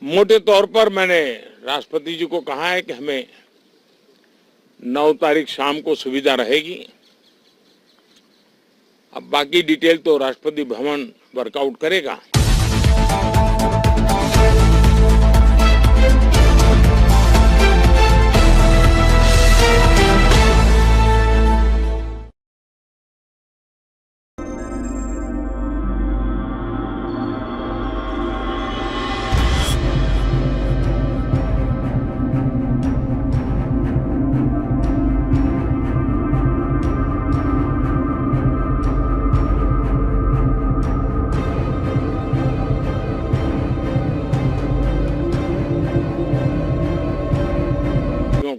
मोटे तौर पर मैंने राष्ट्रपति जी को कहा है कि हमें 9 तारीख शाम को सुविधा रहेगी। अब बाकी डिटेल तो राष्ट्रपति भवन वर्कआउट करेगा।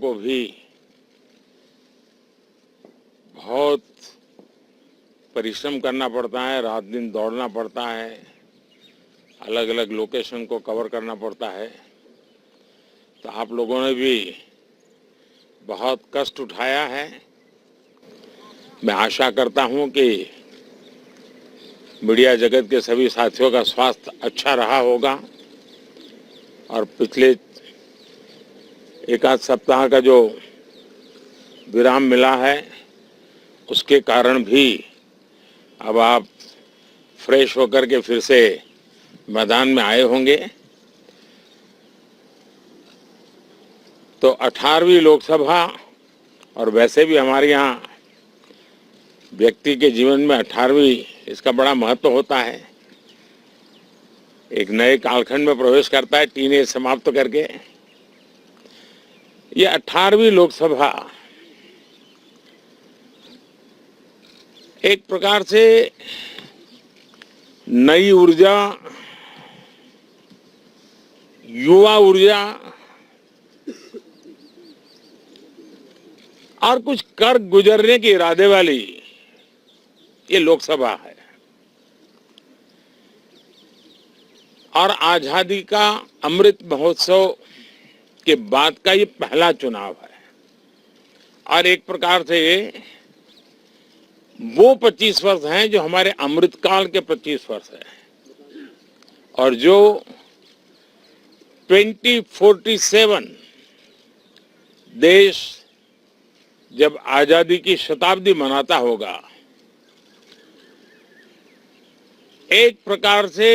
को भी बहुत परिश्रम करना पड़ता है, रात दिन दौड़ना पड़ता है, अलग अलग लोकेशन को कवर करना पड़ता है। तो आप लोगों ने भी बहुत कष्ट उठाया है। मैं आशा करता हूं कि मीडिया जगत के सभी साथियों का स्वास्थ्य अच्छा रहा होगा और पिछले एक आध सप्ताह का जो विराम मिला है उसके कारण भी अब आप फ्रेश होकर के फिर से मैदान में आए होंगे। तो 18वीं लोकसभा, और वैसे भी हमारे यहाँ व्यक्ति के जीवन में 18वीं इसका बड़ा महत्व होता है। एक नए कालखंड में प्रवेश करता है टीनेज समाप्त करके। ये 18वीं लोकसभा एक प्रकार से नई ऊर्जा, युवा ऊर्जा और कुछ कर गुजरने के इरादे वाली ये लोकसभा है। और आजादी का अमृत महोत्सव के बाद का ये पहला चुनाव है। और एक प्रकार से वो 25 वर्ष हैं जो हमारे अमृतकाल के 25 वर्ष हैं, और जो 2047 देश जब आजादी की शताब्दी मनाता होगा, एक प्रकार से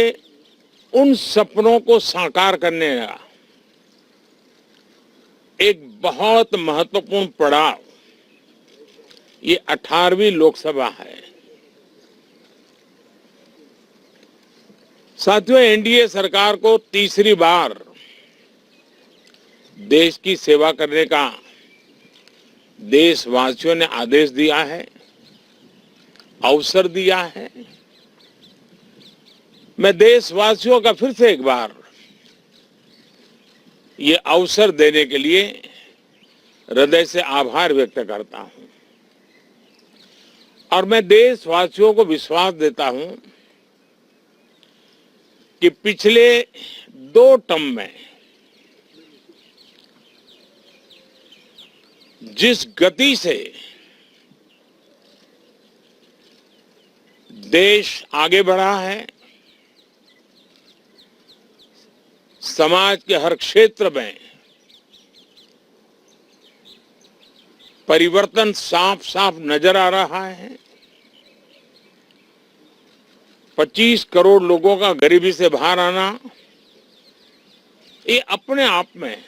उन सपनों को साकार करने का एक बहुत महत्वपूर्ण पड़ाव ये 18वीं लोकसभा है। साथियों, एनडीए सरकार को तीसरी बार देश की सेवा करने का देशवासियों ने आदेश दिया है, अवसर दिया है। मैं देशवासियों का फिर से एक बार ये अवसर देने के लिए हृदय से आभार व्यक्त करता हूं। और मैं देशवासियों को विश्वास देता हूं कि पिछले 2 टर्म में जिस गति से देश आगे बढ़ा है, समाज के हर क्षेत्र में परिवर्तन साफ साफ नजर आ रहा है। 25 करोड़ लोगों का गरीबी से बाहर आना, ये अपने आप में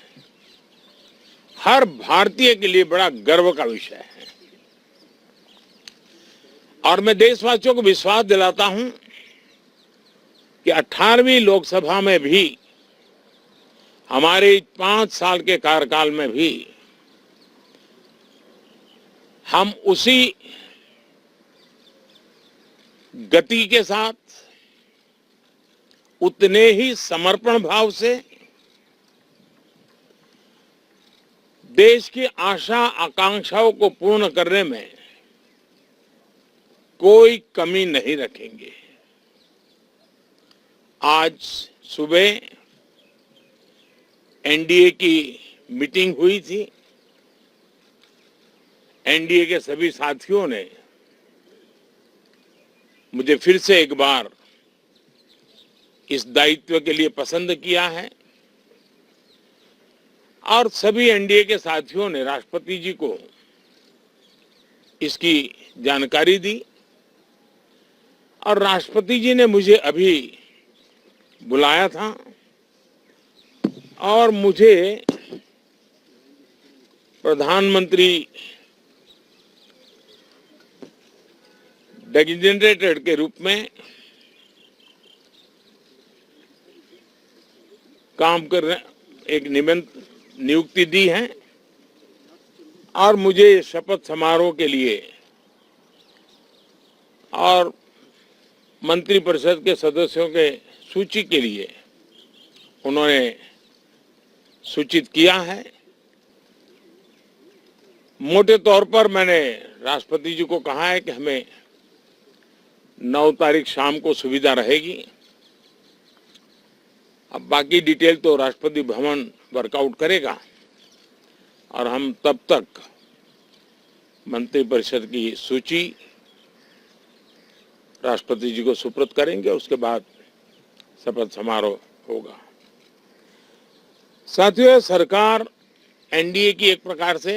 हर भारतीय के लिए बड़ा गर्व का विषय है। और मैं देशवासियों को विश्वास दिलाता हूं कि 18वीं लोकसभा में भी, हमारे 5 साल के कार्यकाल में भी, हम उसी गति के साथ, उतने ही समर्पण भाव से देश की आशा आकांक्षाओं को पूर्ण करने में कोई कमी नहीं रखेंगे। आज सुबह एनडीए की मीटिंग हुई थी। एनडीए के सभी साथियों ने मुझे फिर से एक बार इस दायित्व के लिए पसंद किया है। और सभी एनडीए के साथियों ने राष्ट्रपति जी को इसकी जानकारी दी और राष्ट्रपति जी ने मुझे अभी बुलाया था और मुझे प्रधानमंत्री डेजिग्नेटेड के रूप में काम करने एक नियुक्ति दी है और मुझे शपथ समारोह के लिए और मंत्रिपरिषद के सदस्यों के सूची के लिए उन्होंने सूचित किया है। मोटे तौर पर मैंने राष्ट्रपति जी को कहा है कि हमें 9 तारीख शाम को सुविधा रहेगी। अब बाकी डिटेल तो राष्ट्रपति भवन वर्कआउट करेगा और हम तब तक मंत्रिपरिषद की सूची राष्ट्रपति जी को सुपुर्द करेंगे। उसके बाद शपथ समारोह होगा। साथियों, सरकार एनडीए की एक प्रकार से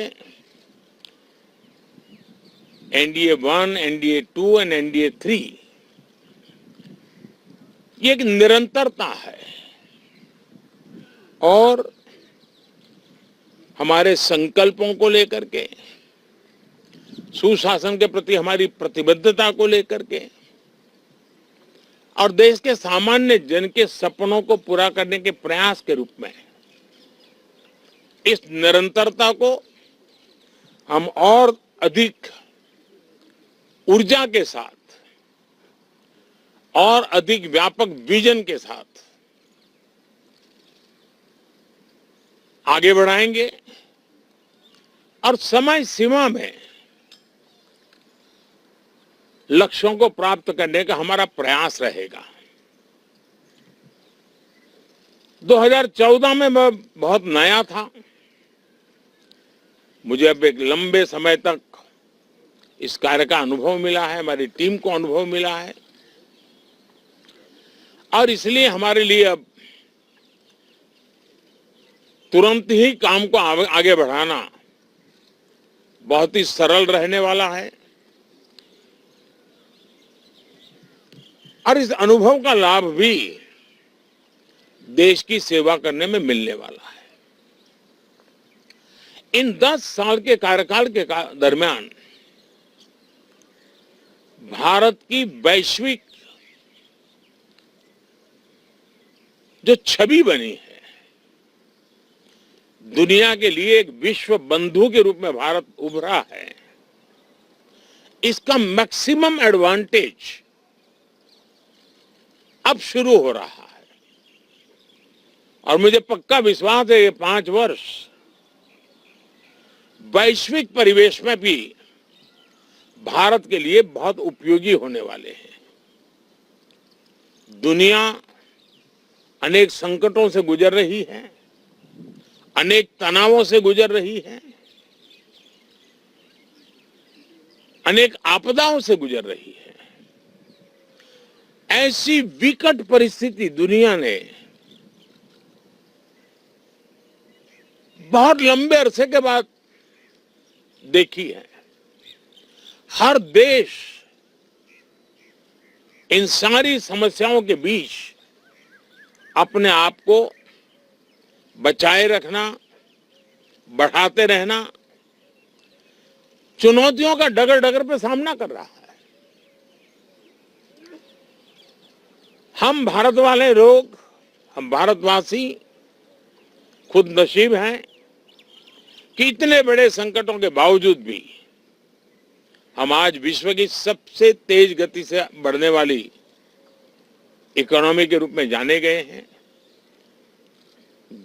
एनडीए 1, एनडीए 2 और एनडीए 3 ये एक निरंतरता है और हमारे संकल्पों को लेकर के, सुशासन के प्रति हमारी प्रतिबद्धता को लेकर के और देश के सामान्य जन के सपनों को पूरा करने के प्रयास के रूप में इस निरंतरता को हम और अधिक ऊर्जा के साथ और अधिक व्यापक विजन के साथ आगे बढ़ाएंगे और समय सीमा में लक्ष्यों को प्राप्त करने का हमारा प्रयास रहेगा। 2014 में मैं बहुत नया था। मुझे अब एक लंबे समय तक इस कार्य का अनुभव मिला है, हमारी टीम को अनुभव मिला है और इसलिए हमारे लिए अब तुरंत ही काम को आगे बढ़ाना बहुत ही सरल रहने वाला है और इस अनुभव का लाभ भी देश की सेवा करने में मिलने वाला है। इन 10 साल के कार्यकाल के दरमियान भारत की वैश्विक जो छवि बनी है, दुनिया के लिए एक विश्व बंधु के रूप में भारत उभरा है, इसका मैक्सिमम एडवांटेज अब शुरू हो रहा है और मुझे पक्का विश्वास है ये 5 वर्ष वैश्विक परिवेश में भी भारत के लिए बहुत उपयोगी होने वाले हैं। दुनिया अनेक संकटों से गुजर रही है, अनेक तनावों से गुजर रही है, अनेक आपदाओं से गुजर रही है। ऐसी विकट परिस्थिति दुनिया ने बहुत लंबे अरसे के बाद देखी है। हर देश इन सारी समस्याओं के बीच अपने आप को बचाए रखना, बढ़ाते रहना, चुनौतियों का डगर डगर पे सामना कर रहा है। हम भारत वाले लोग, हम भारतवासी खुद नसीब हैं कि इतने बड़े संकटों के बावजूद भी हम आज विश्व की सबसे तेज गति से बढ़ने वाली इकोनॉमी के रूप में जाने गए हैं।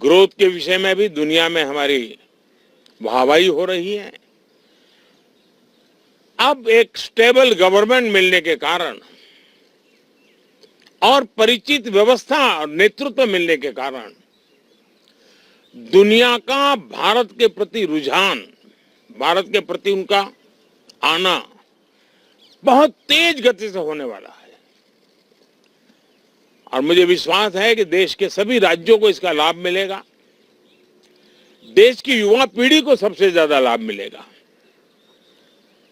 ग्रोथ के विषय में भी दुनिया में हमारी वाहवाही हो रही है। अब एक स्टेबल गवर्नमेंट मिलने के कारण और परिचित व्यवस्था और नेतृत्व मिलने के कारण दुनिया का भारत के प्रति रुझान, भारत के प्रति उनका आना बहुत तेज गति से होने वाला है और मुझे विश्वास है कि देश के सभी राज्यों को इसका लाभ मिलेगा। देश की युवा पीढ़ी को सबसे ज्यादा लाभ मिलेगा।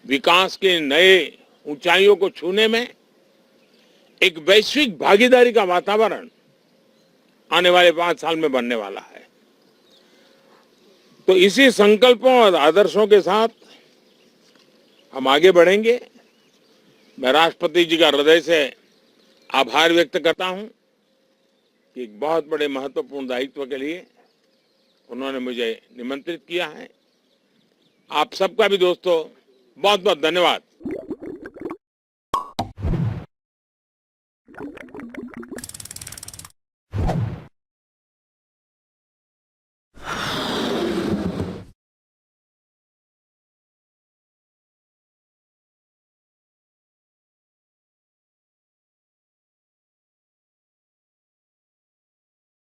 विकास के नए ऊंचाइयों को छूने में एक वैश्विक भागीदारी का वातावरण आने वाले 5 साल में बनने वाला है। तो इसी संकल्पों और आदर्शों के साथ हम आगे बढ़ेंगे। मैं राष्ट्रपति जी का हृदय से आभार व्यक्त करता हूं कि एक बहुत बड़े महत्वपूर्ण दायित्व के लिए उन्होंने मुझे निमंत्रित किया है। आप सबका भी दोस्तों बहुत बहुत धन्यवाद।